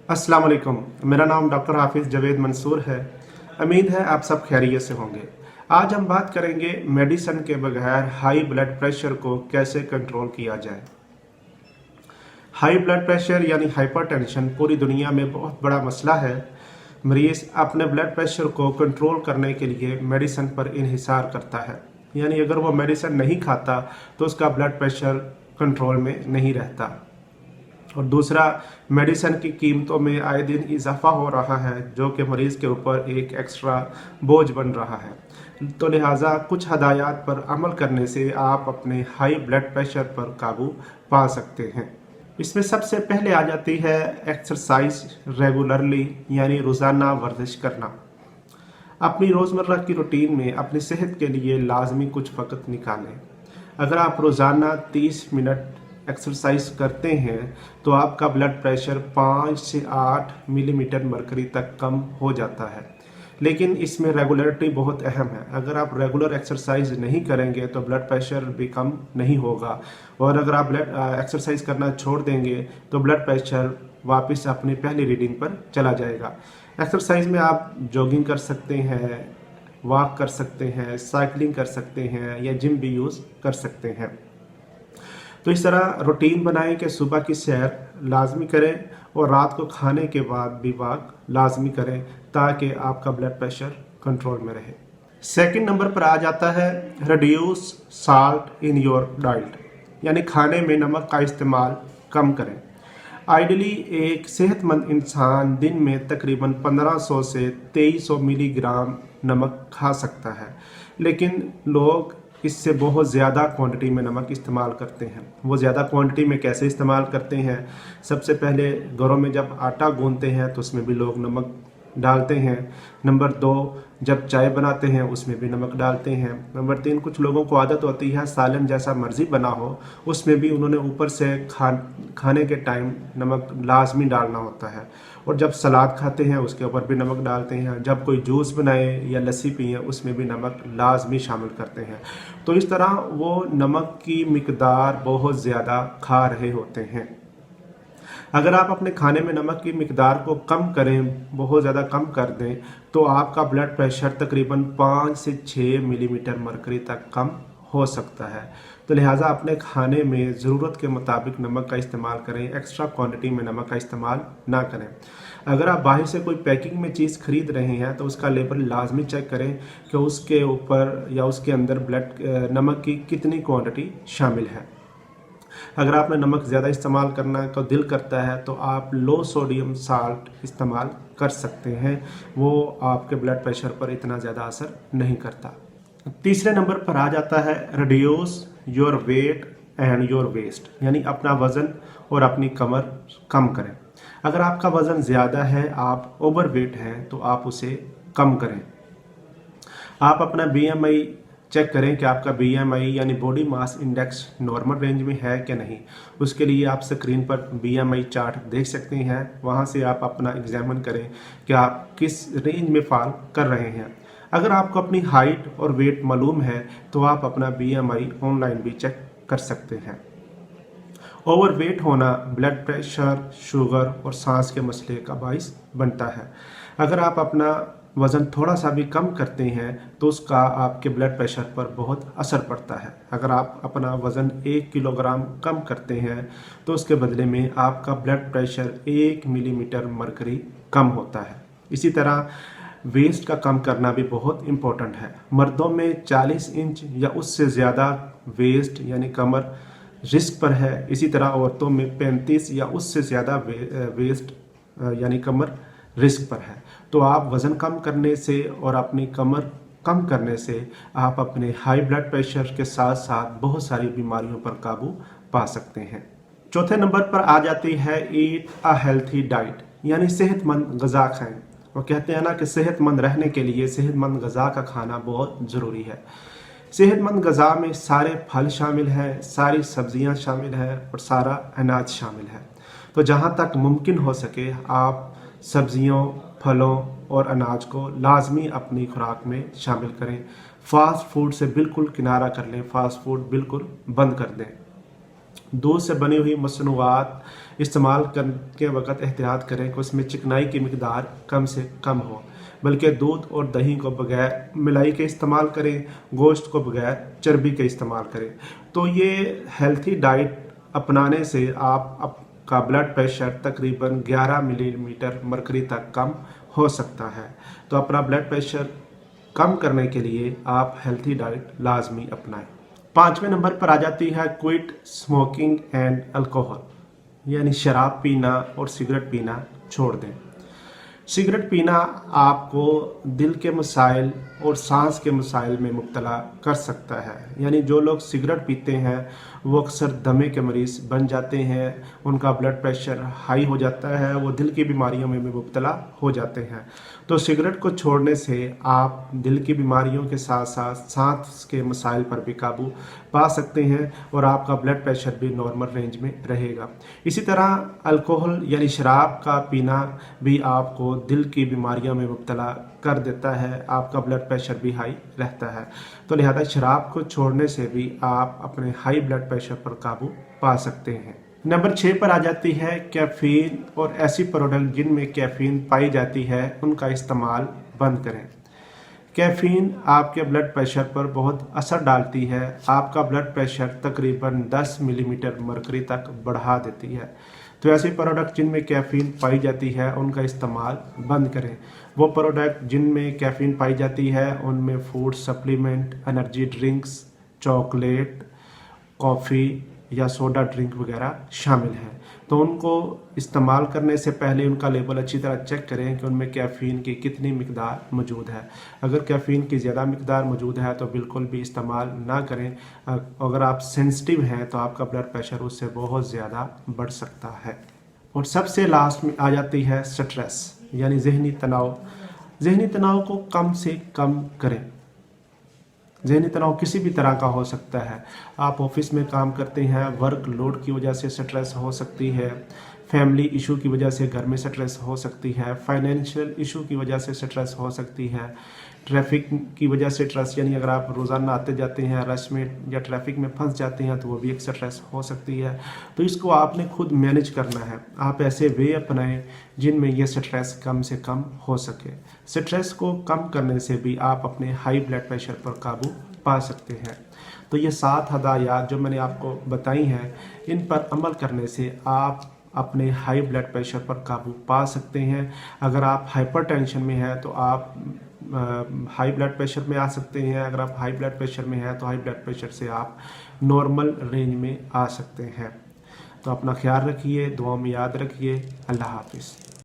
अस्सलाम वालेकुम। मेरा नाम डॉक्टर हाफिज़ जवेद मंसूर है। उम्मीद है आप सब खैरियत से होंगे। आज हम बात करेंगे मेडिसिन के बगैर हाई ब्लड प्रेशर को कैसे कंट्रोल किया जाए। हाई ब्लड प्रेशर यानी हाइपरटेंशन पूरी दुनिया में बहुत बड़ा मसला है। मरीज़ अपने ब्लड प्रेशर को कंट्रोल करने के लिए मेडिसिन पर इन्हिसार करता है, यानी अगर वो मेडिसिन नहीं खाता तो उसका ब्लड प्रेशर कंट्रोल में नहीं रहता। और दूसरा, मेडिसिन की कीमतों में आए दिन इजाफा हो रहा है, जो कि मरीज़ के ऊपर एक एक्स्ट्रा बोझ बन रहा है। तो लिहाजा कुछ हदायत पर अमल करने से आप अपने हाई ब्लड प्रेशर पर काबू पा सकते हैं। इसमें सबसे पहले आ जाती है एक्सरसाइज रेगुलरली, यानी रोज़ाना वर्जिश करना। अपनी रोज़मर्रा की रूटीन में अपनी सेहत के लिए लाजमी कुछ वक्त निकालें। अगर आप रोज़ाना 30 मिनट एक्सरसाइज करते हैं तो आपका ब्लड प्रेशर 5 से 8 मिलीमीटर मरकरी तक कम हो जाता है। लेकिन इसमें रेगुलरिटी बहुत अहम है। अगर आप रेगुलर एक्सरसाइज नहीं करेंगे तो ब्लड प्रेशर भी कम नहीं होगा, और अगर आप एक्सरसाइज करना छोड़ देंगे तो ब्लड प्रेशर वापस अपनी पहली रीडिंग पर चला जाएगा। एक्सरसाइज में आप जॉगिंग कर सकते हैं, वॉक कर सकते हैं, साइकिलिंग कर सकते हैं या जिम भी यूज़ कर सकते हैं। तो इस तरह रूटीन बनाएं कि सुबह की सैर लाजमी करें और रात को खाने के बाद भी वॉक लाजमी करें, ताकि आपका ब्लड प्रेशर कंट्रोल में रहे। सेकंड नंबर पर आ जाता है reduce salt in your diet, यानी खाने में नमक का इस्तेमाल कम करें। आइडियली एक सेहतमंद इंसान दिन में तकरीबन 1500 से 2300 मिलीग्राम नमक खा सकता है, लेकिन लोग इससे बहुत ज़्यादा क्वांटिटी में नमक इस्तेमाल करते हैं। वो ज़्यादा क्वांटिटी में कैसे इस्तेमाल करते हैं? सबसे पहले घरों में जब आटा गूंथते हैं तो उसमें भी लोग नमक डालते हैं। नंबर 2, जब चाय बनाते हैं उसमें भी नमक डालते हैं। नंबर 3, कुछ लोगों को आदत होती है सालन जैसा मर्जी बना हो उसमें भी उन्होंने ऊपर से खाने के टाइम नमक लाजमी डालना होता है। और जब सलाद खाते हैं उसके ऊपर भी नमक डालते हैं। जब कोई जूस बनाए या लस्सी पिए उसमें भी नमक लाजमी शामिल करते हैं। तो इस तरह वो नमक की मिकदार बहुत ज़्यादा खा रहे होते हैं। अगर आप अपने खाने में नमक की मिकदार को कम करें, बहुत ज़्यादा कम कर दें, तो आपका ब्लड प्रेशर तकरीबन 5 से 6 मिलीमीटर मरकरी तक कम हो सकता है। तो लिहाजा अपने खाने में ज़रूरत के मुताबिक नमक का इस्तेमाल करें, एक्स्ट्रा क्वांटिटी में नमक का इस्तेमाल ना करें। अगर आप बाहर से कोई पैकिंग में चीज़ खरीद रहे हैं तो उसका लेबल लाजमी चेक करें कि उसके ऊपर या उसके अंदर नमक की कितनी क्वांटिटी शामिल है। अगर आपने नमक ज़्यादा इस्तेमाल करना का दिल करता है तो आप लो सोडियम साल्ट इस्तेमाल कर सकते हैं, वो आपके ब्लड प्रेशर पर इतना ज़्यादा असर नहीं करता। तीसरे नंबर पर आ जाता है reduce your weight and your waist, यानी अपना वज़न और अपनी कमर कम करें। अगर आपका वज़न ज़्यादा है, आप ओवर वेट हैं, तो आप उसे कम करें। आप अपना BMI चेक करें कि आपका BMI यानी body mass index normal range में है कि नहीं। उसके लिए आप स्क्रीन पर BMI चार्ट देख सकते हैं, वहाँ से आप अपना एग्जामिन करें कि आप किस रेंज में फॉल कर रहे हैं। अगर आपको अपनी हाइट और वेट मालूम है तो आप अपना BMI ऑनलाइन भी चेक कर सकते हैं। ओवर वेट होना ब्लड प्रेशर, शुगर और सांस के मसले का बाइस बनता है। अगर आप अपना वज़न थोड़ा सा भी कम करते हैं तो उसका आपके ब्लड प्रेशर पर बहुत असर पड़ता है। अगर आप अपना वज़न 1 किलोग्राम कम करते हैं तो उसके बदले में आपका ब्लड प्रेशर 1 मिलीमीटर मरकरी कम होता है। इसी तरह वेस्ट का कम करना भी बहुत इम्पोर्टेंट है। मर्दों में 40 इंच या उससे ज़्यादा वेस्ट यानी कमर रिस्क पर है। इसी तरह औरतों में 35 या उससे ज़्यादा वेस्ट यानी कमर रिस्क पर है। तो आप वज़न कम करने से और अपनी कमर कम करने से आप अपने हाई ब्लड प्रेशर के साथ साथ बहुत सारी बीमारियों पर काबू पा सकते हैं। चौथे नंबर पर आ जाती है ईट अ हेल्थी डाइट, यानी सेहतमंद ग़िज़ा खाएं। वो कहते हैं ना कि सेहतमंद रहने के लिए सेहतमंद ग़िज़ा का खाना बहुत ज़रूरी है। सेहतमंद ग़िज़ा में सारे फल शामिल हैं, सारी सब्जियां शामिल हैं और सारा अनाज शामिल है। तो जहां तक मुमकिन हो सके आप सब्जियों, फलों और अनाज को लाजमी अपनी खुराक में शामिल करें। फास्ट फूड से बिल्कुल किनारा कर लें, फास्ट फूड बिल्कुल बंद कर दें। दूध से बनी हुई मसनूआत इस्तेमाल करते वक्त एहतियात करें कि उसमें चिकनाई की मिकदार कम से कम हो, बल्कि दूध और दही को बगैर मिलाई के इस्तेमाल करें, गोश्त को बगैर चर्बी के इस्तेमाल करें। तो ये हेल्थी डाइट अपनाने से आपका ब्लड प्रेशर तकरीबन 11 मिलीमीटर मरकरी तक कम हो सकता है। तो अपना ब्लड प्रेशर कम करने के लिए आप हेल्थी डाइट लाजमी अपनाएं। 5वें नंबर पर आ जाती है क्विट स्मोकिंग एंड अल्कोहल, यानी शराब पीना और सिगरेट पीना छोड़ दें। सिगरेट पीना आपको दिल के मसाइल और सांस के मसाइल में मुब्तला कर सकता है, यानी जो लोग सिगरेट पीते हैं वो अक्सर दमे के मरीज़ बन जाते हैं, उनका ब्लड प्रेशर हाई हो जाता है, वो दिल की बीमारियों में भी मुब्तला हो जाते हैं। तो सिगरेट को छोड़ने से आप दिल की बीमारियों के साथ साथ सांस के मसाइल पर भी काबू पा सकते हैं और आपका ब्लड प्रेशर भी नॉर्मल रेंज में रहेगा। इसी तरह अल्कोहल यानी शराब का पीना भी आपको दिल की बीमारियों में मुब्तला कर देता है, आपका ब्लड प्रेशर भी हाई रहता है। तो लिहाजा शराब को छोड़ने से भी आप अपने हाई ब्लड प्रेशर पर काबू पा सकते हैं। नंबर 6 पर आ जाती है कैफीन और ऐसी प्रोडक्ट जिनमें कैफीन पाई जाती है उनका इस्तेमाल बंद करें। कैफीन आपके ब्लड प्रेशर पर बहुत असर डालती है, आपका ब्लड प्रेशर तकरीबन 10 मिलीमीटर मरकरी तक बढ़ा देती है। तो ऐसी प्रोडक्ट जिनमें कैफीन पाई जाती है उनका इस्तेमाल बंद करें। वो प्रोडक्ट जिनमें कैफीन पाई जाती है उनमें food supplement, energy drinks, chocolate, coffee या सोडा ड्रिंक वगैरह शामिल हैं। तो उनको इस्तेमाल करने से पहले उनका लेबल अच्छी तरह चेक करें कि उनमें कैफ़ीन की कितनी मिकदार मौजूद है। अगर कैफ़ीन की ज़्यादा मिकदार मौजूद है तो बिल्कुल भी इस्तेमाल ना करें। अगर आप सेंसिटिव हैं तो आपका ब्लड प्रेशर उससे बहुत ज़्यादा बढ़ सकता है। और सबसे लास्ट में आ जाती है स्ट्रेस यानी जहनी तनाव। जहनी तनाव को कम से कम करें। जहनी तनाव किसी भी तरह का हो सकता है। आप ऑफिस में काम करते हैं, वर्क लोड की वजह से स्ट्रेस हो सकती है, फैमिली इशू की वजह से घर में स्ट्रेस हो सकती है, फाइनेंशियल इशू की वजह से स्ट्रेस हो सकती है, ट्रैफिक की वजह से स्ट्रेस यानी अगर आप रोज़ाना आते जाते हैं रश में या ट्रैफिक में फंस जाते हैं तो वो भी एक स्ट्रेस हो सकती है। तो इसको आपने खुद मैनेज करना है। आप ऐसे वे अपनाएं जिनमें ये स्ट्रेस कम से कम हो सके। स्ट्रेस को कम करने से भी आप अपने हाई ब्लड प्रेशर पर काबू पा सकते हैं। तो ये 7 हदायत जो मैंने आपको बताई हैं इन पर अमल करने से आप अपने हाई ब्लड प्रेशर पर काबू पा सकते हैं। अगर आप हाइपरटेंशन में हैं तो आप हाई ब्लड प्रेशर में आ सकते हैं। अगर आप हाई ब्लड प्रेशर में हैं तो हाई ब्लड प्रेशर से आप नॉर्मल रेंज में आ सकते हैं। तो अपना ख्याल रखिए, दुआ में याद रखिए। अल्लाह हाफिज़।